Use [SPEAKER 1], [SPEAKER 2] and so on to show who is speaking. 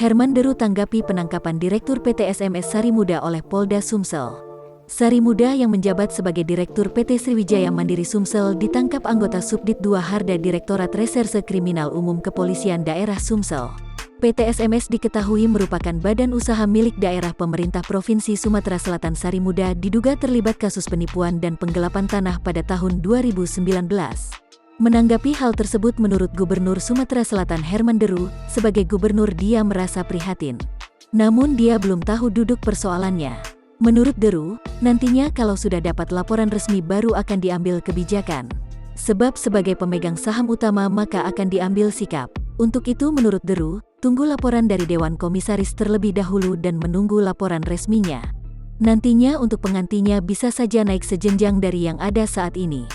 [SPEAKER 1] Herman Deru tanggapi penangkapan Direktur PT SMS Sarimuda oleh Polda Sumsel. Sarimuda yang menjabat sebagai Direktur PT Sriwijaya Mandiri Sumsel ditangkap anggota Subdit 2 Harda Direktorat Reserse Kriminal Umum Kepolisian Daerah Sumsel. PT SMS diketahui merupakan badan usaha milik daerah pemerintah Provinsi Sumatera Selatan. Sarimuda diduga terlibat kasus penipuan dan penggelapan tanah pada tahun 2019. Menanggapi hal tersebut, menurut Gubernur Sumatera Selatan Herman Deru, sebagai gubernur dia merasa prihatin. Namun dia belum tahu duduk persoalannya. Menurut Deru, nantinya kalau sudah dapat laporan resmi baru akan diambil kebijakan. Sebab sebagai pemegang saham utama maka akan diambil sikap. Untuk itu menurut Deru, tunggu laporan dari Dewan Komisaris terlebih dahulu dan menunggu laporan resminya. Nantinya untuk penggantinya bisa saja naik sejenjang dari yang ada saat ini.